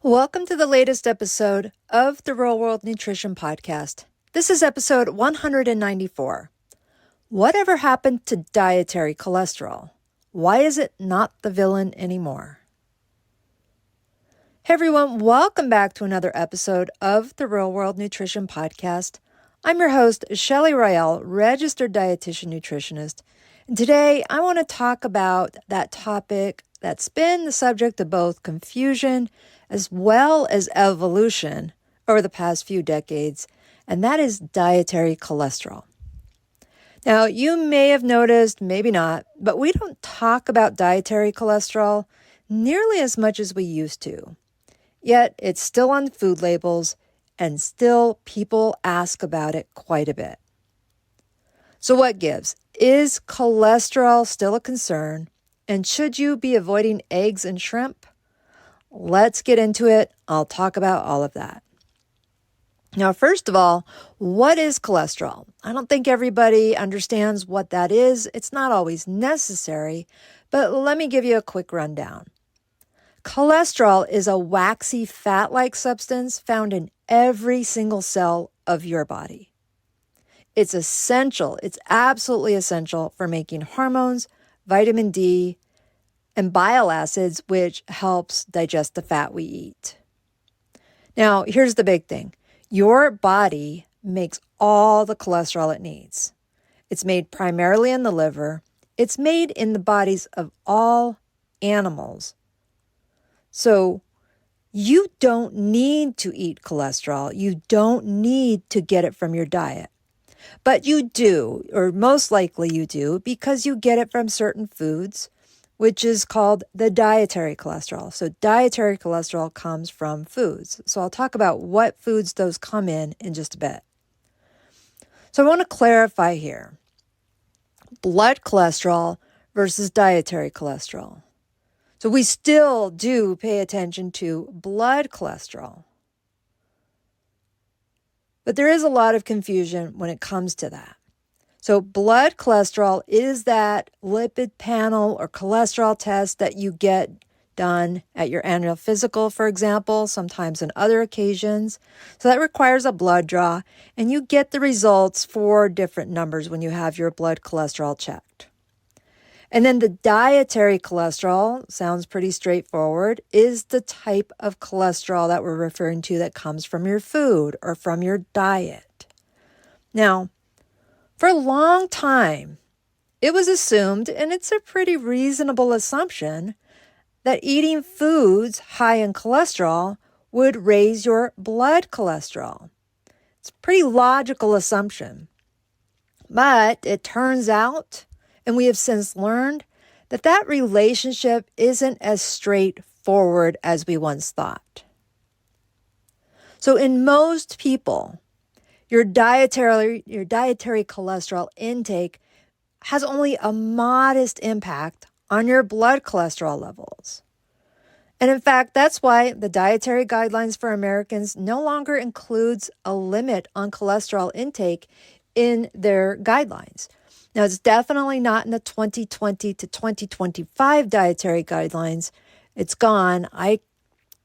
Welcome to the latest episode of the Real World Nutrition Podcast. This is episode 194. Whatever happened to dietary cholesterol? Why is it not the villain anymore? Hey everyone, welcome back to another episode of the Real World Nutrition Podcast. I'm your host, Shelly Royale, registered dietitian nutritionist. And today I want to talk about that topic that's been the subject of both confusion as well as evolution over the past few decades, and that is dietary cholesterol. Now, you may have noticed, maybe not, but we don't talk about dietary cholesterol nearly as much as we used to. Yet, it's still on food labels, and still people ask about it quite a bit. So what gives? Is cholesterol still a concern? And should you be avoiding eggs and shrimp? Let's get into it. I'll talk about all of that. Now, first of all, what is cholesterol? I don't think everybody understands what that is. It's not always necessary, but let me give you a quick rundown. Cholesterol is a waxy fat-like substance found in every single cell of your body. It's essential. It's absolutely essential for making hormones, vitamin D, and bile acids, which helps digest the fat we eat. Now, here's the big thing. Your body makes all the cholesterol it needs. It's made primarily in the liver. It's made in the bodies of all animals. So you don't need to eat cholesterol. You don't need to get it from your diet. But you do, or most likely you do, because you get it from certain foods, which is called the dietary cholesterol. So dietary cholesterol comes from foods. So I'll talk about what foods those come in just a bit. So I want to clarify here. Blood cholesterol versus dietary cholesterol. So we still do pay attention to blood cholesterol. But there is a lot of confusion when it comes to that. So blood cholesterol is that lipid panel or cholesterol test that you get done at your annual physical, for example, sometimes on other occasions. So that requires a blood draw, and you get the results for different numbers when you have your blood cholesterol checked. And then the dietary cholesterol, sounds pretty straightforward, is the type of cholesterol that we're referring to that comes from your food or from your diet. Now, for a long time, it was assumed, and it's a pretty reasonable assumption, that eating foods high in cholesterol would raise your blood cholesterol. It's a pretty logical assumption. But it turns out, and we have since learned, that that relationship isn't as straightforward as we once thought. So in most people, your dietary cholesterol intake has only a modest impact on your blood cholesterol levels. And in fact, that's why the Dietary Guidelines for Americans no longer includes a limit on cholesterol intake in their guidelines. Now, it's definitely not in the 2020 to 2025 Dietary Guidelines. It's gone. I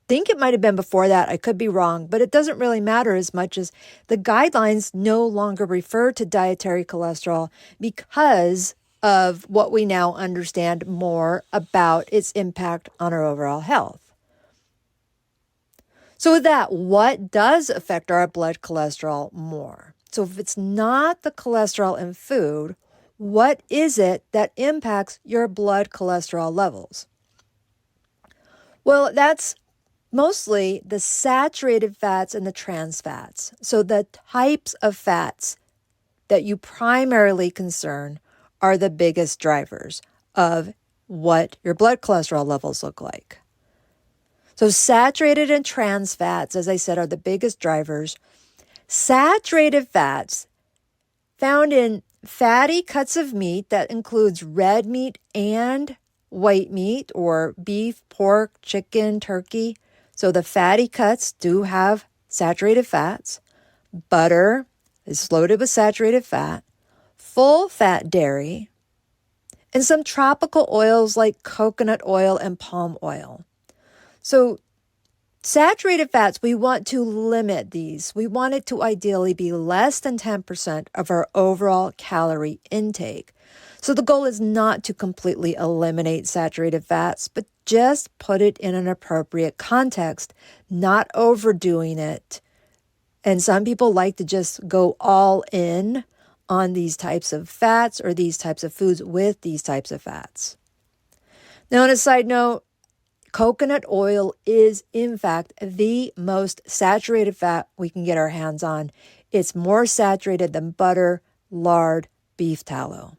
think it might have been before that. I could be wrong, but it doesn't really matter as much as the guidelines no longer refer to dietary cholesterol because of what we now understand more about its impact on our overall health. So with that, what does affect our blood cholesterol more? So if it's not the cholesterol in food, what is it that impacts your blood cholesterol levels? Well, that's mostly the saturated fats and the trans fats. So the types of fats that you primarily concern are the biggest drivers of what your blood cholesterol levels look like. So saturated and trans fats, as I said, are the biggest drivers. Saturated fats found in fatty cuts of meat that includes red meat and white meat, or beef, pork, chicken, turkey. So the fatty cuts do have saturated fats. Butter is loaded with saturated fat. Full fat dairy. And some tropical oils like coconut oil and palm oil. So Saturated fats, we want to limit these. We want it to ideally be less than 10% of our overall calorie intake. So the goal is not to completely eliminate saturated fats, but just put it in an appropriate context, not overdoing it. And some people like to just go all in on these types of fats or these types of foods with these types of fats. Now, on a side note, coconut oil is, in fact, the most saturated fat we can get our hands on. It's more saturated than butter, lard, beef tallow.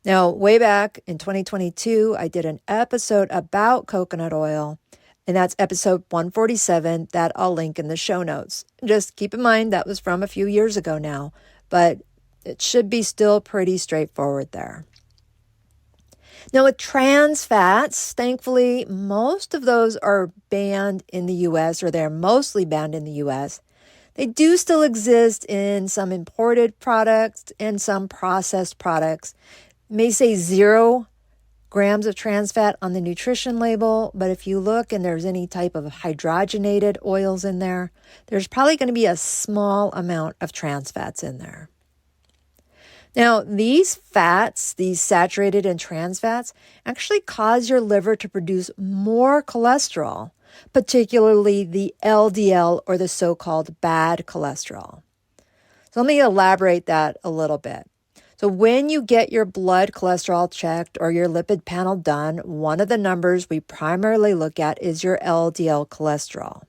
Now, way back in 2022, I did an episode about coconut oil, and that's episode 147 that I'll link in the show notes. Just keep in mind that was from a few years ago now, but it should be still pretty straightforward there. Now, with trans fats, thankfully, most of those are banned in the U.S., or they're mostly banned in the U.S. They do still exist in some imported products and some processed products. It may say 0 grams of trans fat on the nutrition label, but if you look and there's any type of hydrogenated oils in there, there's probably going to be a small amount of trans fats in there. Now, these fats, these saturated and trans fats, actually cause your liver to produce more cholesterol, particularly the LDL, or the so-called bad cholesterol. So let me elaborate that a little bit. So when you get your blood cholesterol checked or your lipid panel done, one of the numbers we primarily look at is your LDL cholesterol.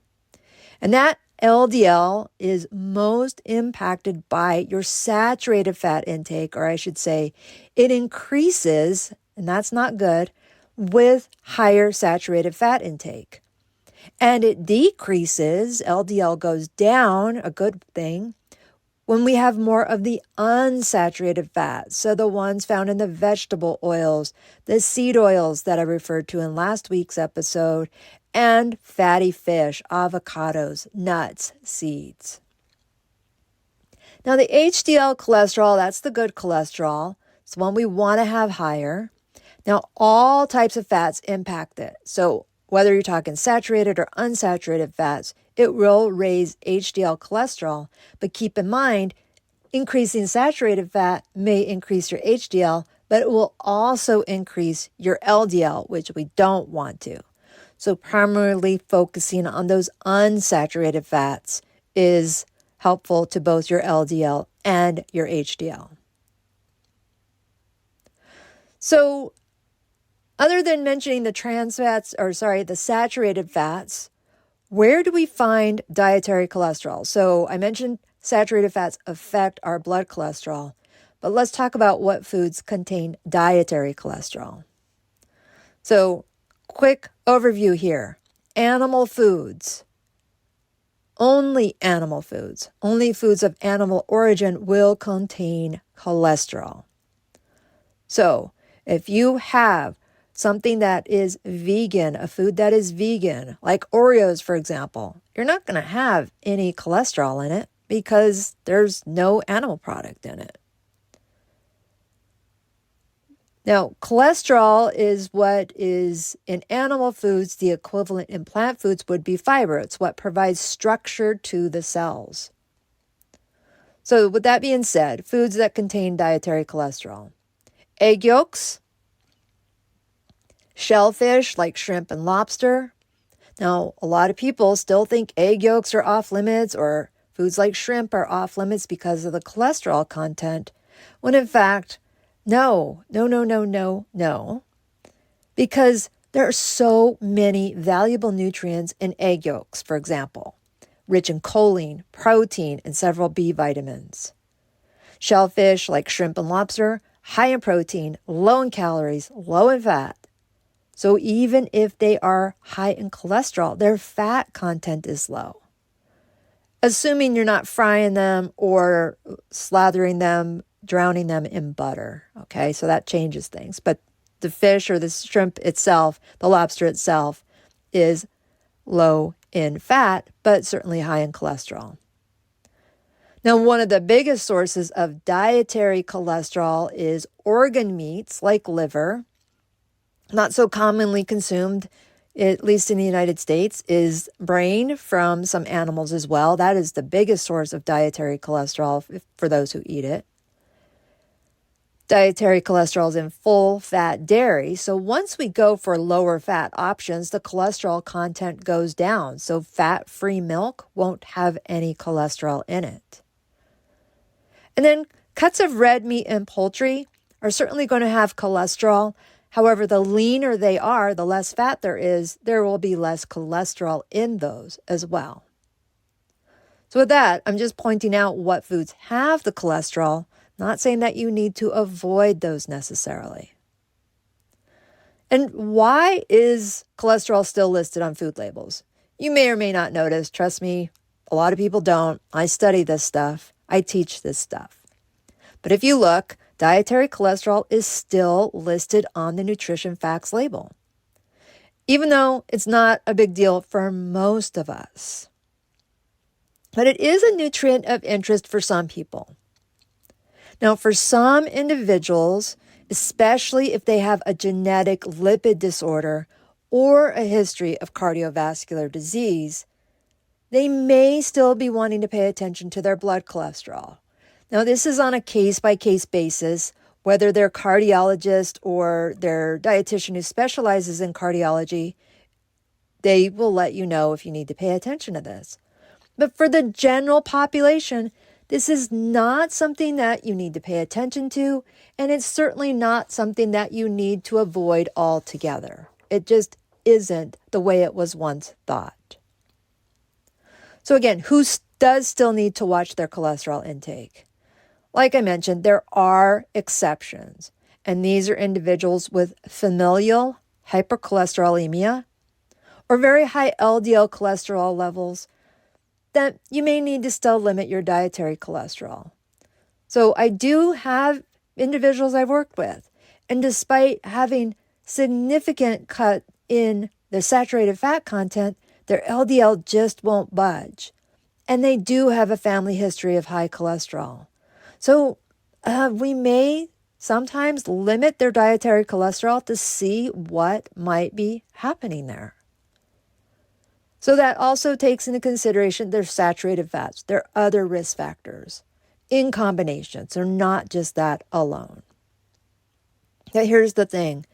And that LDL is most impacted by your saturated fat intake, or I should say, it increases, and that's not good, with higher saturated fat intake. And it decreases, LDL goes down, a good thing, when we have more of the unsaturated fats, so the ones found in the vegetable oils, the seed oils that I referred to in last week's episode, and fatty fish, avocados, nuts, seeds. Now, the HDL cholesterol, that's the good cholesterol. It's one we want to have higher. Now, all types of fats impact it. So whether you're talking saturated or unsaturated fats, it will raise HDL cholesterol. But keep in mind, increasing saturated fat may increase your HDL, but it will also increase your LDL, which we don't want to. So primarily focusing on those unsaturated fats is helpful to both your LDL and your HDL. So other than mentioning the saturated fats, where do we find dietary cholesterol? So I mentioned saturated fats affect our blood cholesterol, but let's talk about what foods contain dietary cholesterol. So quick overview here. Animal foods. Only animal foods. Only foods of animal origin will contain cholesterol. So if you have something that is vegan, a food that is vegan, like Oreos, for example, you're not going to have any cholesterol in it because there's no animal product in it. Now, cholesterol is what is in animal foods, the equivalent in plant foods would be fiber. It's what provides structure to the cells. So with that being said, foods that contain dietary cholesterol. Egg yolks, shellfish like shrimp and lobster. Now, a lot of people still think egg yolks are off limits or foods like shrimp are off limits because of the cholesterol content, when in fact, no. Because there are so many valuable nutrients in egg yolks, for example, rich in choline, protein, and several B vitamins. Shellfish like shrimp and lobster, high in protein, low in calories, low in fat. So even if they are high in cholesterol, their fat content is low. Assuming you're not frying them or slathering them, drowning them in butter. Okay, so that changes things. But the fish or the shrimp itself, the lobster itself, is low in fat, but certainly high in cholesterol. Now, one of the biggest sources of dietary cholesterol is organ meats like liver, not so commonly consumed at least in the United States, is brain from some animals as well. That is the biggest source of dietary cholesterol for those who eat it. Dietary cholesterol is in full fat dairy. So once we go for lower fat options, the cholesterol content goes down. So fat-free milk won't have any cholesterol in it. And then cuts of red meat and poultry are certainly going to have cholesterol. However, the leaner they are, the less fat there is, there will be less cholesterol in those as well. So with that, I'm just pointing out what foods have the cholesterol, not saying that you need to avoid those necessarily. And why is cholesterol still listed on food labels? You may or may not notice. Trust me, a lot of people don't. I study this stuff. I teach this stuff. But if you look, dietary cholesterol is still listed on the nutrition facts label, even though it's not a big deal for most of us. But it is a nutrient of interest for some people. Now, for some individuals, especially if they have a genetic lipid disorder or a history of cardiovascular disease, they may still be wanting to pay attention to their blood cholesterol. Now, this is on a case-by-case basis, whether they're cardiologist or their dietitian who specializes in cardiology, they will let you know if you need to pay attention to this. But for the general population, this is not something that you need to pay attention to, and it's certainly not something that you need to avoid altogether. It just isn't the way it was once thought. So again, who does still need to watch their cholesterol intake? Like I mentioned, there are exceptions, and these are individuals with familial hypercholesterolemia or very high LDL cholesterol levels that you may need to still limit your dietary cholesterol. So I do have individuals I've worked with, and despite having significant cut in their saturated fat content, their LDL just won't budge. And they do have a family history of high cholesterol. So we may sometimes limit their dietary cholesterol to see what might be happening there. So that also takes into consideration their saturated fats, their other risk factors in combination. So not just that alone. Now here's the thing.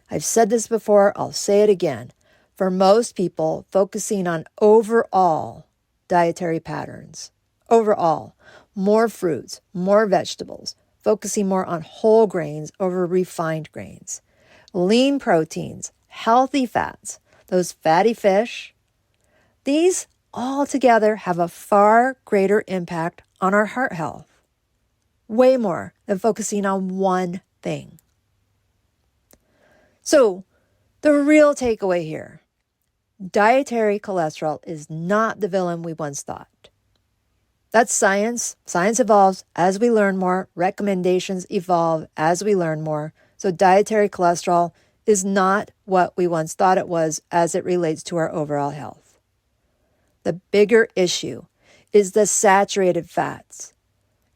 I've said this before, I'll say it again. For most people, focusing on overall dietary patterns, overall, more fruits, more vegetables, focusing more on whole grains over refined grains, lean proteins, healthy fats, those fatty fish, these all together have a far greater impact on our heart health, way more than focusing on one thing. So the real takeaway here, dietary cholesterol is not the villain we once thought. That's science. Science evolves as we learn more. Recommendations evolve as we learn more. So dietary cholesterol is not what we once thought it was as it relates to our overall health. The bigger issue is the saturated fats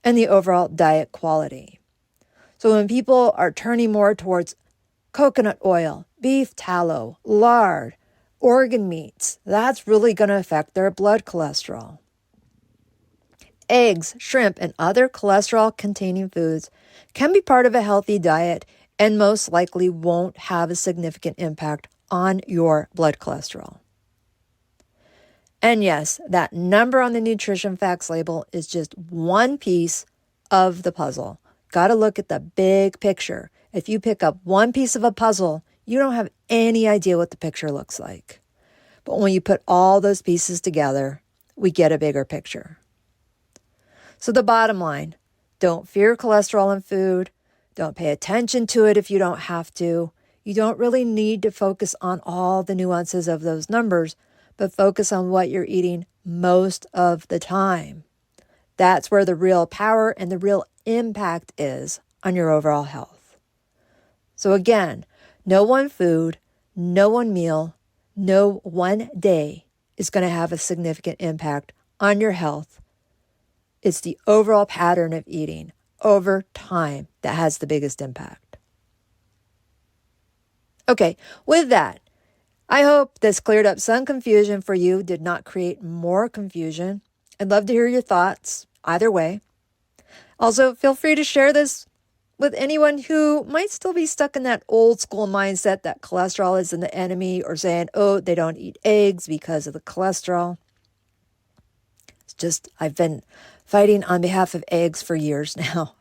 and the overall diet quality. So when people are turning more towards coconut oil, beef tallow, lard, organ meats, that's really going to affect their blood cholesterol. Eggs, shrimp, and other cholesterol-containing foods can be part of a healthy diet and most likely won't have a significant impact on your blood cholesterol. And yes, that number on the nutrition facts label is just one piece of the puzzle. Got to look at the big picture. If you pick up one piece of a puzzle, you don't have any idea what the picture looks like. But when you put all those pieces together, we get a bigger picture. So the bottom line, don't fear cholesterol in food. Don't pay attention to it if you don't have to. You don't really need to focus on all the nuances of those numbers, but focus on what you're eating most of the time. That's where the real power and the real impact is on your overall health. So again, no one food, no one meal, no one day is going to have a significant impact on your health. It's the overall pattern of eating over time that has the biggest impact. Okay, with that, I hope this cleared up some confusion for you, did not create more confusion. I'd love to hear your thoughts either way. Also, feel free to share this with anyone who might still be stuck in that old school mindset that cholesterol is the enemy, or saying, oh, they don't eat eggs because of the cholesterol. It's just, I've been fighting on behalf of eggs for years now.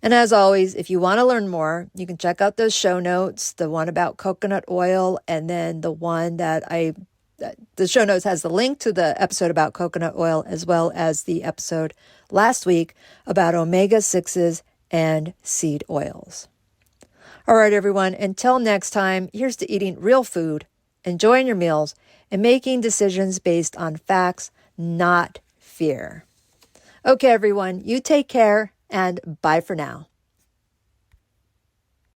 And as always, if you want to learn more, you can check out those show notes, the one about coconut oil, and then the one the show notes has the link to the episode about coconut oil, as well as the episode last week about omega-6s and seed oils. All right, everyone, until next time, here's to eating real food, enjoying your meals, and making decisions based on facts, not fear. Okay, everyone, you take care, and bye for now.